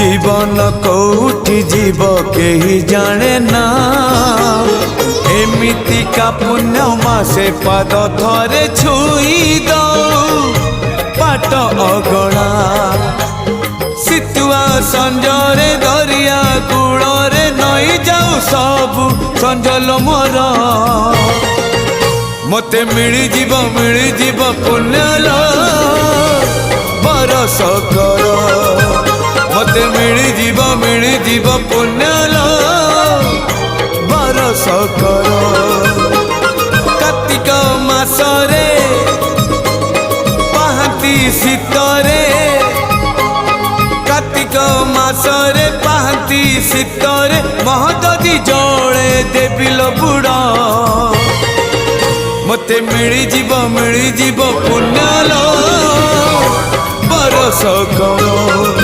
जीवन कौटी जीव केही जाने ना एमिति का पुण्य मासे पाद थरे छुई दो पाट अगणा सितुआ संजरे दरिया कूଳରେ नई जाऊ सबु संजल मोर मते मिली जीव पुण्यल बरस कर मते मिली जीव पुण्यल बरस कर कार्तिक मासरे पाहांती शीतरे कार्तिक मासरे पाहांती शीतरे महददी जले देविल बुड़ा मते मिली जीव पुण्यल बरस कर।